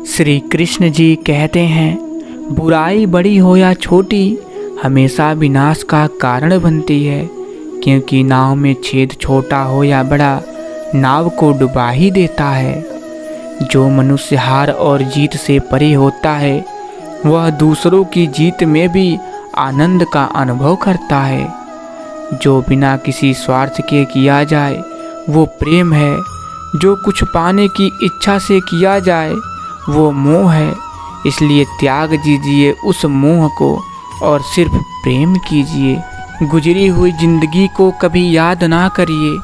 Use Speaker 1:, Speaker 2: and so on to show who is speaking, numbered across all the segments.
Speaker 1: श्री कृष्ण जी कहते हैं, बुराई बड़ी हो या छोटी हमेशा विनाश का कारण बनती है, क्योंकि नाव में छेद छोटा हो या बड़ा नाव को डुबा ही देता है। जो मनुष्य हार और जीत से परे होता है वह दूसरों की जीत में भी आनंद का अनुभव करता है। जो बिना किसी स्वार्थ के किया जाए वो प्रेम है। जो कुछ पाने की इच्छा से किया जाए वो मोह है। इसलिए त्याग दीजिए उस मोह को और सिर्फ प्रेम कीजिए। गुजरी हुई जिंदगी को कभी याद ना करिए।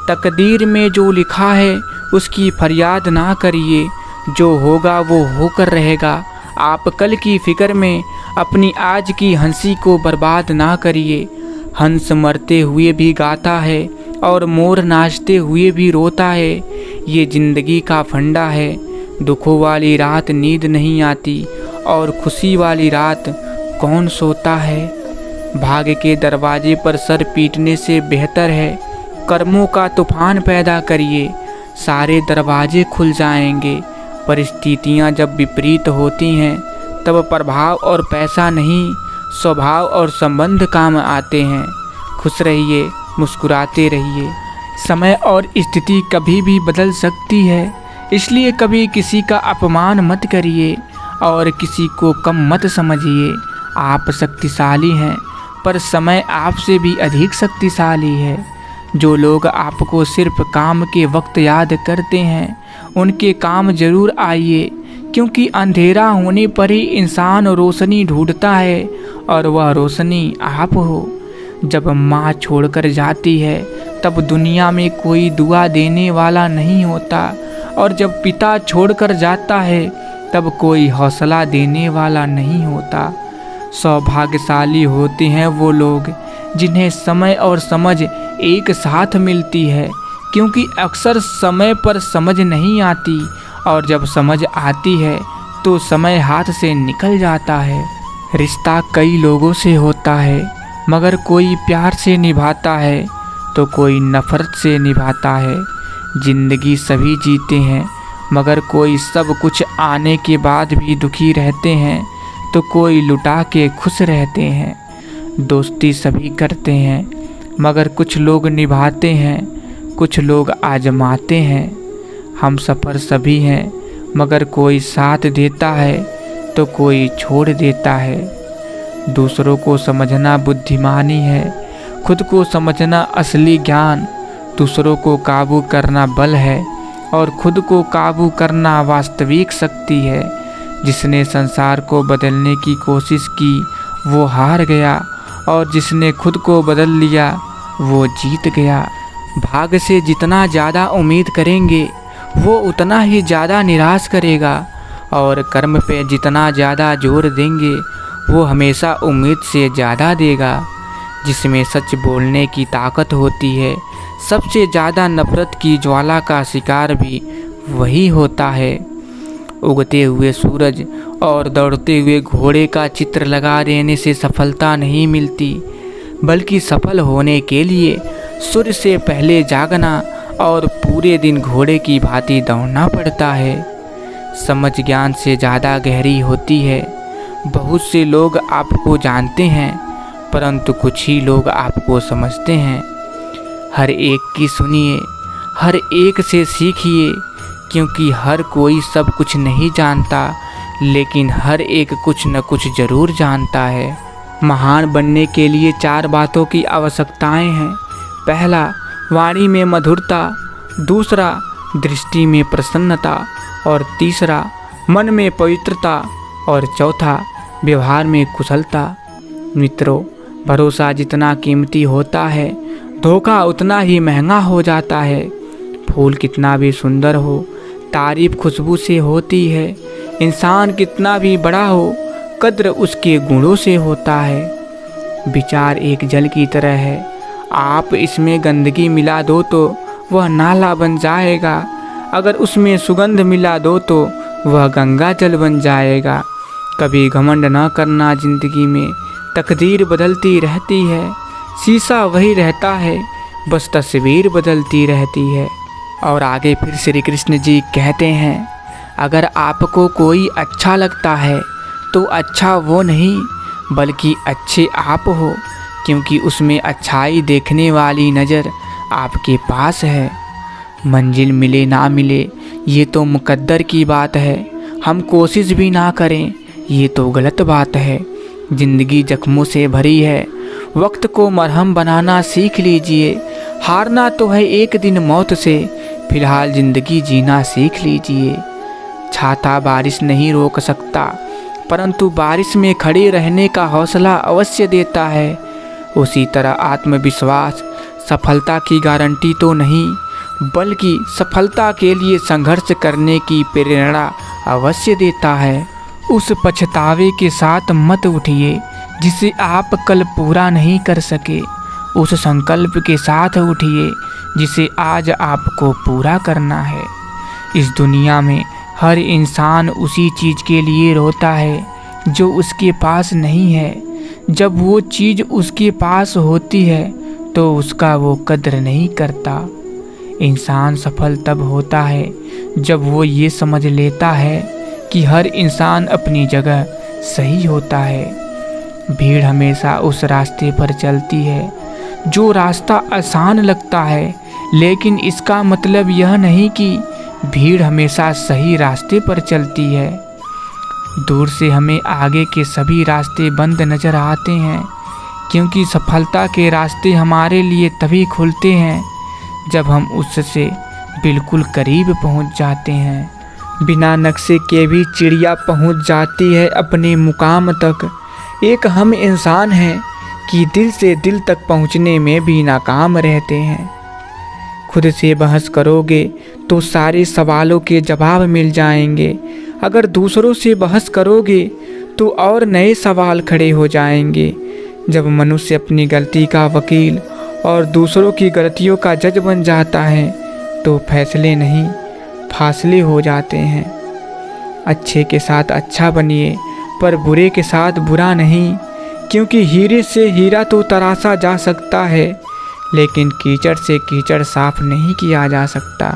Speaker 1: तकदीर में जो लिखा है उसकी फरियाद ना करिए। जो होगा वो होकर रहेगा। आप कल की फिक्र में अपनी आज की हंसी को बर्बाद ना करिए। हंस मरते हुए भी गाता है और मोर नाचते हुए भी रोता है। ये जिंदगी का फंडा है। दुखों वाली रात नींद नहीं आती और खुशी वाली रात कौन सोता है। भाग्य के दरवाजे पर सर पीटने से बेहतर है कर्मों का तूफान पैदा करिए। सारे दरवाजे खुल जाएंगे। परिस्थितियाँ जब विपरीत होती हैं तब प्रभाव और पैसा नहीं, स्वभाव और संबंध काम आते हैं। खुश रहिए, मुस्कुराते रहिए। समय और स्थिति कभी भी बदल सकती है, इसलिए कभी किसी का अपमान मत करिए और किसी को कम मत समझिए। आप शक्तिशाली हैं पर समय आपसे भी अधिक शक्तिशाली है। जो लोग आपको सिर्फ काम के वक्त याद करते हैं उनके काम जरूर आइए, क्योंकि अंधेरा होने पर ही इंसान रोशनी ढूंढता है और वह रोशनी आप हो। जब माँ छोड़कर जाती है तब दुनिया में कोई दुआ देने वाला नहीं होता, और जब पिता छोड़कर जाता है तब कोई हौसला देने वाला नहीं होता। सौभाग्यशाली होते हैं वो लोग जिन्हें समय और समझ एक साथ मिलती है, क्योंकि अक्सर समय पर समझ नहीं आती और जब समझ आती है तो समय हाथ से निकल जाता है। रिश्ता कई लोगों से होता है, मगर कोई प्यार से निभाता है तो कोई नफरत से निभाता है। जिंदगी सभी जीते हैं, मगर कोई सब कुछ आने के बाद भी दुखी रहते हैं तो कोई लुटा के खुश रहते हैं। दोस्ती सभी करते हैं, मगर कुछ लोग निभाते हैं, कुछ लोग आजमाते हैं। हम सफ़र सभी हैं, मगर कोई साथ देता है तो कोई छोड़ देता है। दूसरों को समझना बुद्धिमानी है, खुद को समझना असली ज्ञान। दूसरों को काबू करना बल है और खुद को काबू करना वास्तविक शक्ति है। जिसने संसार को बदलने की कोशिश की वो हार गया, और जिसने खुद को बदल लिया वो जीत गया। भाग्य से जितना ज़्यादा उम्मीद करेंगे वो उतना ही ज़्यादा निराश करेगा, और कर्म पे जितना ज़्यादा जोर देंगे वो हमेशा उम्मीद से ज़्यादा देगा। जिसमें सच बोलने की ताकत होती है, सबसे ज़्यादा नफरत की ज्वाला का शिकार भी वही होता है। उगते हुए सूरज और दौड़ते हुए घोड़े का चित्र लगा देने से सफलता नहीं मिलती, बल्कि सफल होने के लिए सूर्य से पहले जागना और पूरे दिन घोड़े की भांति दौड़ना पड़ता है। समझ ज्ञान से ज़्यादा गहरी होती है। बहुत से लोग आपको जानते हैं, परंतु कुछ ही लोग आपको समझते हैं। हर एक की सुनिए, हर एक से सीखिए, क्योंकि हर कोई सब कुछ नहीं जानता, लेकिन हर एक कुछ न कुछ ज़रूर जानता है। महान बनने के लिए 4 बातों की आवश्यकताएं हैं। पहला, वाणी में मधुरता। दूसरा, दृष्टि में प्रसन्नता। और तीसरा, मन में पवित्रता। और चौथा, व्यवहार में कुशलता। मित्रों, भरोसा जितना कीमती होता है, धोखा उतना ही महंगा हो जाता है। फूल कितना भी सुंदर हो, तारीफ खुशबू से होती है। इंसान कितना भी बड़ा हो, कद्र उसके गुणों से होता है। विचार एक जल की तरह है, आप इसमें गंदगी मिला दो तो वह नाला बन जाएगा, अगर उसमें सुगंध मिला दो तो वह गंगा जल बन जाएगा। कभी घमंड न करना जिंदगी में, तकदीर बदलती रहती है। शीशा वही रहता है, बस तस्वीर बदलती रहती है। और आगे फिर श्री कृष्ण जी कहते हैं, अगर आपको कोई अच्छा लगता है तो अच्छा वो नहीं बल्कि अच्छे आप हो, क्योंकि उसमें अच्छाई देखने वाली नज़र आपके पास है। मंजिल मिले ना मिले ये तो मुकद्दर की बात है, हम कोशिश भी ना करें ये तो गलत बात है। ज़िंदगी जख्मों से भरी है, वक्त को मरहम बनाना सीख लीजिए। हारना तो है एक दिन मौत से, फिलहाल ज़िंदगी जीना सीख लीजिए। छाता बारिश नहीं रोक सकता, परंतु बारिश में खड़े रहने का हौसला अवश्य देता है। उसी तरह आत्मविश्वास सफलता की गारंटी तो नहीं, बल्कि सफलता के लिए संघर्ष करने की प्रेरणा अवश्य देता है। उस पछतावे के साथ मत उठिए जिसे आप कल पूरा नहीं कर सके। उस संकल्प के साथ उठिए जिसे आज आपको पूरा करना है। इस दुनिया में हर इंसान उसी चीज़ के लिए रोता है जो उसके पास नहीं है। जब वो चीज़ उसके पास होती है तो उसका वो कद्र नहीं करता। इंसान सफल तब होता है जब वो ये समझ लेता है कि हर इंसान अपनी जगह सही होता है। भीड़ हमेशा उस रास्ते पर चलती है जो रास्ता आसान लगता है, लेकिन इसका मतलब यह नहीं कि भीड़ हमेशा सही रास्ते पर चलती है। दूर से हमें आगे के सभी रास्ते बंद नज़र आते हैं, क्योंकि सफलता के रास्ते हमारे लिए तभी खुलते हैं जब हम उससे बिल्कुल करीब पहुंच जाते हैं। बिना नक्शे के भी चिड़िया पहुंच जाती है अपने मुकाम तक। एक हम इंसान हैं कि दिल से दिल तक पहुंचने में भी नाकाम रहते हैं। खुद से बहस करोगे तो सारे सवालों के जवाब मिल जाएंगे। अगर दूसरों से बहस करोगे तो और नए सवाल खड़े हो जाएंगे। जब मनुष्य अपनी गलती का वकील और दूसरों की गलतियों का जज बन जाता है तो फैसले नहीं फासले हो जाते हैं। अच्छे के साथ अच्छा बनिए, पर बुरे के साथ बुरा नहीं, क्योंकि हीरे से हीरा तो तराशा जा सकता है, लेकिन कीचड़ से कीचड़ साफ नहीं किया जा सकता।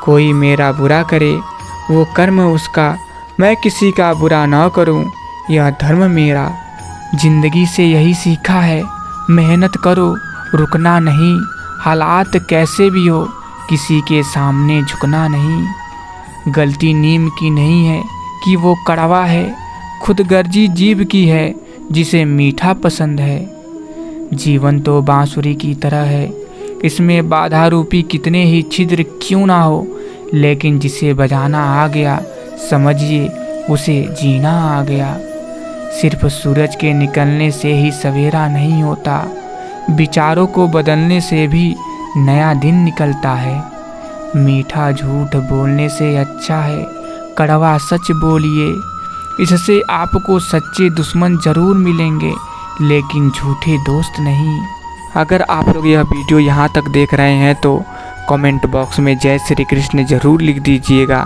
Speaker 1: कोई मेरा बुरा करे वो कर्म उसका, मैं किसी का बुरा ना करूं, यह धर्म मेरा। जिंदगी से यही सीखा है, मेहनत करो, रुकना नहीं। हालात कैसे भी हो, किसी के सामने झुकना नहीं। गलती नीम की नहीं है कि वो कड़वा है, खुदगर्जी जीव की है जिसे मीठा पसंद है। जीवन तो बांसुरी की तरह है, इसमें बाधा रूपी कितने ही छिद्र क्यों ना हो, लेकिन जिसे बजाना आ गया समझिए उसे जीना आ गया। सिर्फ सूरज के निकलने से ही सवेरा नहीं होता, विचारों को बदलने से भी नया दिन निकलता है। मीठा झूठ बोलने से अच्छा है कड़वा सच बोलिए। इससे आपको सच्चे दुश्मन जरूर मिलेंगे, लेकिन झूठे दोस्त नहीं। अगर आप लोग यह वीडियो यहाँ तक देख रहे हैं तो कमेंट बॉक्स में जय श्री कृष्ण ज़रूर लिख दीजिएगा,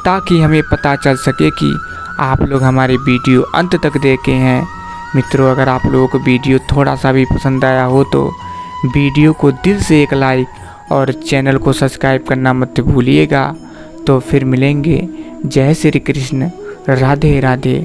Speaker 1: ताकि हमें पता चल सके कि आप लोग हमारे वीडियो अंत तक देखे हैं। मित्रों, अगर आप लोगों को वीडियो थोड़ा सा भी पसंद आया हो तो वीडियो को दिल से एक लाइक और चैनल को सब्सक्राइब करना मत भूलिएगा। तो फिर मिलेंगे। जय श्री कृष्ण, राधे राधे।